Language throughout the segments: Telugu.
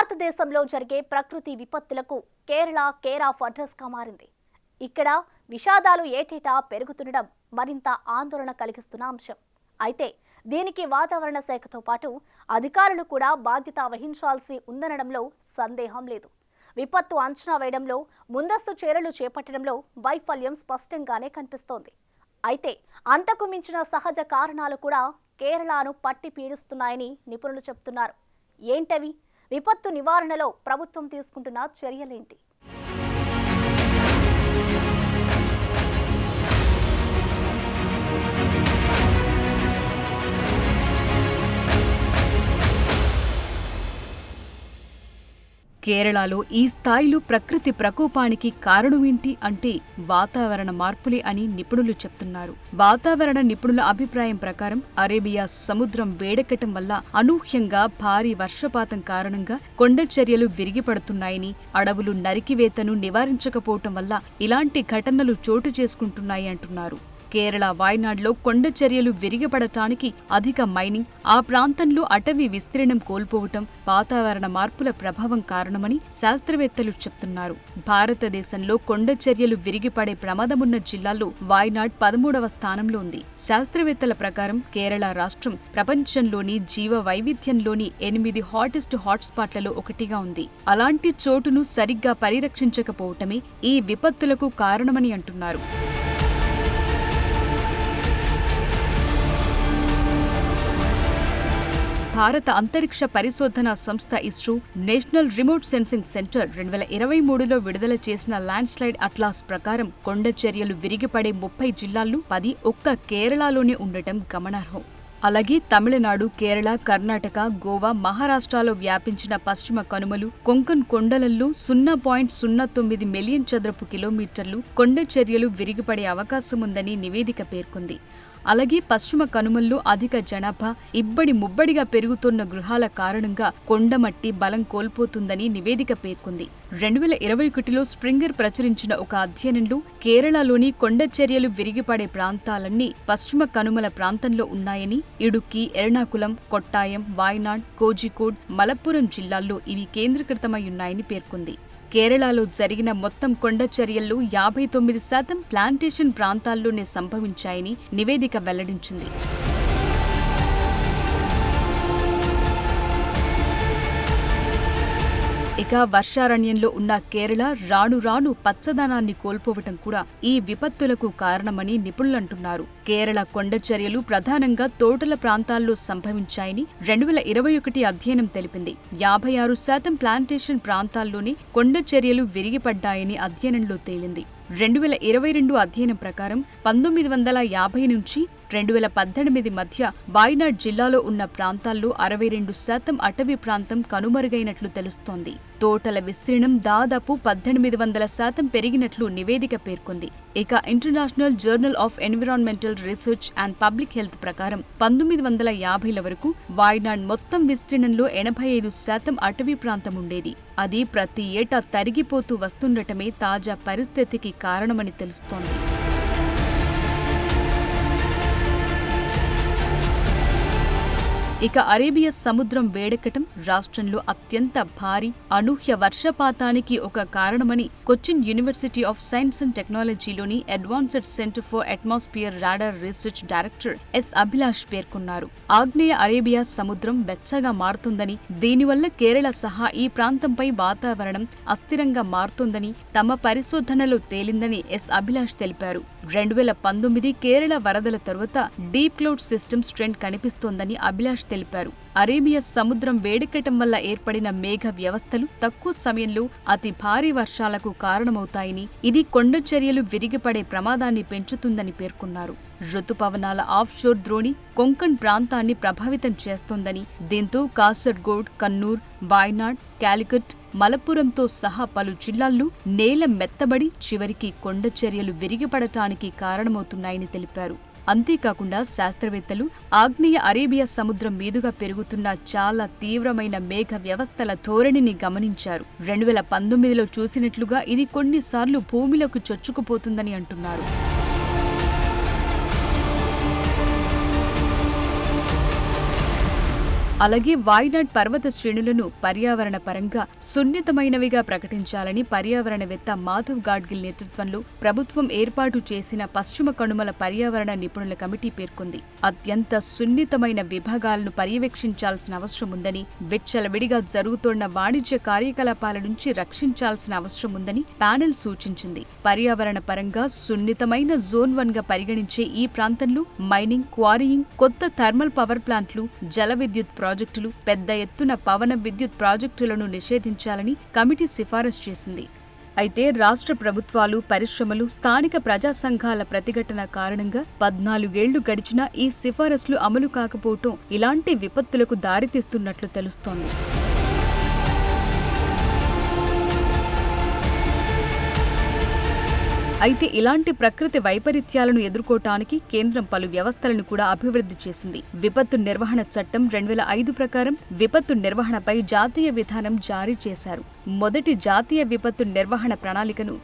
భారతదేశంలో జరిగే ప్రకృతి విపత్తులకు కేరళ కేర్ ఆఫ్ అడ్రస్గా మారింది. ఇక్కడ విషాదాలు ఏటేటా పెరుగుతుండడం మరింత ఆందోళన కలిగిస్తున్న అంశం. అయితే దీనికి వాతావరణ శాఖతో పాటు అధికారులు కూడా బాధ్యత వహించాల్సి ఉందనడంలో సందేహం లేదు. విపత్తు అంచనా వేయడంలో, ముందస్తు చర్యలు చేపట్టడంలో వైఫల్యం స్పష్టంగానే కనిపిస్తోంది. అయితే అంతకు మించిన సహజ కారణాలు కూడా కేరళను పట్టి పీడిస్తున్నాయని నిపుణులు చెబుతున్నారు. ఏంటవి? విపత్తు నివారణలో ప్రభుత్వం తీసుకుంటున్న చర్యలేంటి? కేరళలో ఈ స్థాయిలో ప్రకృతి ప్రకోపానికి కారణమేంటి అంటే వాతావరణ మార్పులే అని నిపుణులు చెప్తున్నారు. వాతావరణ నిపుణుల అభిప్రాయం ప్రకారం అరేబియా సముద్రం వేడెక్కటం వల్ల అనూహ్యంగా భారీ వర్షపాతం కారణంగా కొండచర్యలు విరిగిపడుతున్నాయని, అడవులు నరికివేతను నివారించకపోవటం వల్ల ఇలాంటి ఘటనలు చోటు చేసుకుంటున్నాయి అంటున్నారు. కేరళ వాయనాడ్లో కొండచర్యలు విరిగిపడటానికి అధిక మైనింగ్, ఆ ప్రాంతంలో అటవీ విస్తీర్ణం కోల్పోవటం, వాతావరణ మార్పుల ప్రభావం కారణమని శాస్త్రవేత్తలు చెప్తున్నారు. భారతదేశంలో కొండచర్యలు విరిగిపడే ప్రమాదమున్న జిల్లాల్లో వాయనాడ్ 13వ స్థానంలో ఉంది. శాస్త్రవేత్తల ప్రకారం కేరళ రాష్ట్రం ప్రపంచంలోని జీవ వైవిధ్యంలోని 8 హాటెస్ట్ హాట్స్పాట్లలో ఒకటిగా ఉంది. అలాంటి చోటును సరిగ్గా పరిరక్షించకపోవటమే ఈ విపత్తులకు కారణమని అంటున్నారు. భారత అంతరిక్ష పరిశోధనా సంస్థ ISRO national remote sensing centre 2023లో విడుదల చేసిన ల్యాండ్ స్లైడ్ అట్లాస్ ప్రకారం కొండచర్యలు విరిగిపడే 30 జిల్లాల్లో 10 ఒక్క కేరళలోనే ఉండటం గమనార్హం. అలాగే తమిళనాడు, కేరళ, కర్ణాటక, గోవా, మహారాష్ట్రలో వ్యాపించిన పశ్చిమ కనుమలు, కొంకన్ కొండలలో 0.09 మిలియన్ చదరపు కిలోమీటర్లు కొండచర్యలు విరిగిపడే అవకాశముందని నివేదిక పేర్కొంది. అలాగే పశ్చిమ కనుమల్లో అధిక జనాభా, ఇబ్బడి ముబ్బడిగా పెరుగుతున్న గృహాల కారణంగా కొండమట్టి బలం కోల్పోతుందని నివేదిక పేర్కొంది. 2021లో స్ప్రింగర్ ప్రచురించిన ఒక అధ్యయనంలో కేరళలోని కొండచర్యలు విరిగిపడే ప్రాంతాలన్నీ పశ్చిమ కనుమల ప్రాంతంలో ఉన్నాయని, ఇడుక్కి, ఎర్నాకులం, కొట్టాయం, వాయనాడ్, కోజికోడ్, మలప్పురం జిల్లాల్లో ఇవి కేంద్రీకృతమయ్యున్నాయని పేర్కొంది. కేరళలో జరిగిన మొత్తం కొండచర్యల్లో 59% ప్లాంటేషన్ ప్రాంతాల్లోనే సంభవించాయని నివేదిక వెల్లడించింది. ఇక వర్షారణ్యంలో ఉన్న కేరళ రాను రాను పచ్చదనాన్ని కోల్పోవటం కూడా ఈ విపత్తులకు కారణమని నిపుణులంటున్నారు. కేరళ కొండచర్యలు ప్రధానంగా తోటల ప్రాంతాల్లో సంభవించాయని 2021 అధ్యయనం తెలిపింది. 56% ప్లాంటేషన్ ప్రాంతాల్లోనే కొండచర్యలు విరిగిపడ్డాయని అధ్యయనంలో తేలింది. 2022 అధ్యయనం ప్రకారం 1950 నుంచి 2018 మధ్య వాయనాడ్ జిల్లాలో ఉన్న ప్రాంతాల్లో 62% అటవీ ప్రాంతం కనుమరుగైనట్లు తెలుస్తోంది. తోటల విస్తీర్ణం దాదాపు 1800% పెరిగినట్లు నివేదిక పేర్కొంది. ఇక international journal of environmental research and public health ప్రకారం 1950ల వరకు వాయనాడ్ మొత్తం విస్తీర్ణంలో 85% అటవీ ప్రాంతం ఉండేది. అది ప్రతి ఏటా తరిగిపోతూ వస్తుండటమే తాజా పరిస్థితికి కారణమని తెలుస్తోంది. ఇక అరేబియా సముద్రం వేడెక్కటం రాష్ట్రంలో అత్యంత భారీ అనూహ్య వర్షపాతానికి ఒక కారణమని Cochin university of science and టెక్నాలజీలోని advanced centre for atmosphere radar research director S Abhilash పేర్కొన్నారు. ఆగ్నేయ అరేబియా సముద్రం వెచ్చగా మారుతుందని, దీనివల్ల కేరళ సహా ఈ ప్రాంతంపై వాతావరణం అస్థిరంగా మారుతుందని తమ పరిశోధనలో తేలిందని ఎస్ అభిలాష్ తెలిపారు. 2019 కేరళ వరదల తరువాత డీప్ క్లౌడ్ సిస్టమ్స్ ట్రెండ్ కనిపిస్తోందని అభిలాష్ తెలిపారు. అరేబియా సముద్రం వేడెక్కటం వల్ల ఏర్పడిన మేఘ వ్యవస్థలు తక్కువ సమయంలో అతి భారీ వర్షాలకు కారణమవుతాయని, ఇది కొండచర్యలు విరిగిపడే ప్రమాదాన్ని పెంచుతుందని పేర్కొన్నారు. రుతుపవనాల ఆఫ్షోర్ ద్రోణి కొంకణ్ ప్రాంతాన్ని ప్రభావితం చేస్తోందని, దీంతో కాసర్గోడ్, కన్నూర్, వాయనాడ్, కాలికట్, మలప్పురంతో సహా పలు జిల్లాల్లో నేల మెత్తబడి చివరికి కొండచర్యలు విరిగిపడటానికి కారణమవుతున్నాయని తెలిపారు. అంతేకాకుండా శాస్త్రవేత్తలు ఆగ్నేయ అరేబియా సముద్రం మీదుగా పెరుగుతున్న చాలా తీవ్రమైన మేఘ వ్యవస్థల ధోరణిని గమనించారు. 2019లో చూసినట్లుగా ఇది కొన్నిసార్లు భూమిలోకి చొచ్చుకుపోతుందని అంటున్నారు. అలాగే వాయినాడ్ పర్వత శ్రేణులను పర్యావరణ పరంగా సున్నితమైనవిగా ప్రకటించాలని పర్యావరణవేత్త మాధవ్ గాడ్గిల్ నేతృత్వంలో ప్రభుత్వం ఏర్పాటు చేసిన పశ్చిమ కనుమల పర్యావరణ నిపుణుల కమిటీ పేర్కొంది. అత్యంత సున్నితమైన విభాగాలను పర్యవేక్షించాల్సిన అవసరం ఉందని, విచ్చలవిడిగా జరుగుతోన్న వాణిజ్య కార్యకలాపాల నుంచి రక్షించాల్సిన అవసరం ఉందని ప్యానెల్ సూచించింది. పర్యావరణ పరంగా సున్నితమైన జోన్ 1 గా పరిగణించే ఈ ప్రాంతంలో మైనింగ్, క్వారీయింగ్, కొత్త థర్మల్ పవర్ ప్లాంట్లు, జల విద్యుత్ ప్రాజెక్టులు, పెద్ద ఎత్తున పవన విద్యుత్ ప్రాజెక్టులను నిషేధించాలని కమిటీ సిఫారసు చేసింది. అయితే రాష్ట్ర ప్రభుత్వాలు, పరిశ్రమలు, స్థానిక ప్రజా సంఘాల ప్రతిఘటన కారణంగా 14 ఏళ్లు గడిచినా ఈ సిఫారసులు అమలు కాకపోవటం ఇలాంటి విపత్తులకు దారితీస్తున్నట్లు తెలుస్తోంది. అయితే ఇలాంటి ప్రకృతి వైపరీత్యాలను ఎదుర్కోవటానికి కేంద్రం పలు వ్యవస్థలను కూడా అభివృద్ధి చేసింది. విపత్తు నిర్వహణ చట్టం 2005 ప్రకారం విపత్తు నిర్వహణపై జాతీయ విధానం జారీ చేశారు. మొదటి జాతీయ విపత్తు నిర్వహణ ప్రణాళికను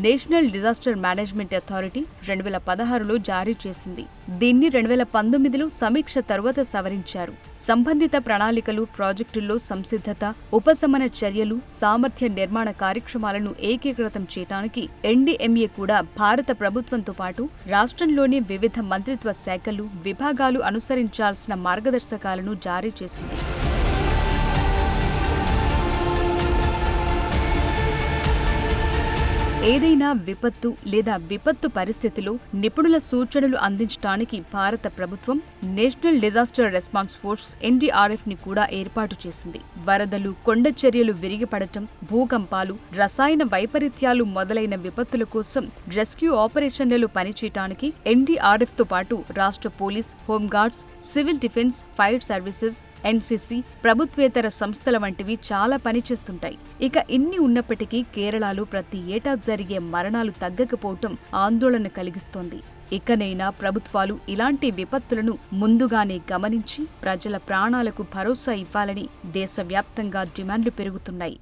నేషనల్ డిజాస్టర్ మేనేజ్మెంట్ అథారిటీ 2016లో జారీ చేసింది. దీన్ని 2019లో సమీక్ష తరువాత సవరించారు. సంబంధిత ప్రణాళికలు, ప్రాజెక్టుల్లో సంసిద్ధత, ఉపశమన చర్యలు, సామర్థ్య నిర్మాణ కార్యక్రమాలను ఏకీకృతం చేయడానికి ఎన్డీఎంఏ కూడా భారత ప్రభుత్వంతో పాటు రాష్ట్రంలోని వివిధ మంత్రిత్వ శాఖలు, విభాగాలు అనుసరించాల్సిన మార్గదర్శకాలను జారీ చేసింది. ఏదైనా విపత్తు లేదా విపత్తు పరిస్థితిలో నిపుణుల సూచనలు అందించడానికి భారత ప్రభుత్వం national disaster response force NDRF ని కూడా ఏర్పాటు చేసింది. వరదలు, కొండ చర్యలు విరిగిపడటం, భూకంపాలు, రసాయన వైపరీత్యాలు మొదలైన విపత్తుల కోసం రెస్క్యూ ఆపరేషన్లలో పనిచేయడానికి ఎన్డీఆర్ఎఫ్ తో పాటు రాష్ట్ర police, home guards, civil defence, fire services, NCC, ప్రభుత్వేతర సంస్థల వంటివి చాలా పనిచేస్తుంటాయి. ఇక ఇన్ని ఉన్నప్పటికీ కేరళలో ప్రతి ఏటా జరిగే మరణాలు తగ్గకపోవటం ఆందోళన కలిగిస్తోంది. ఇకనైనా ప్రభుత్వాలు ఇలాంటి విపత్తులను ముందుగానే గమనించి ప్రజల ప్రాణాలకు భరోసా ఇవ్వాలని దేశవ్యాప్తంగా డిమాండ్లు పెరుగుతున్నాయి.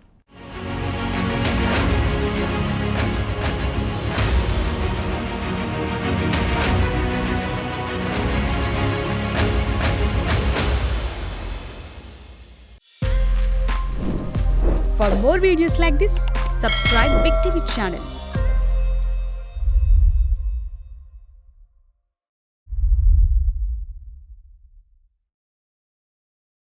For more videos like this, subscribe Big TV channel.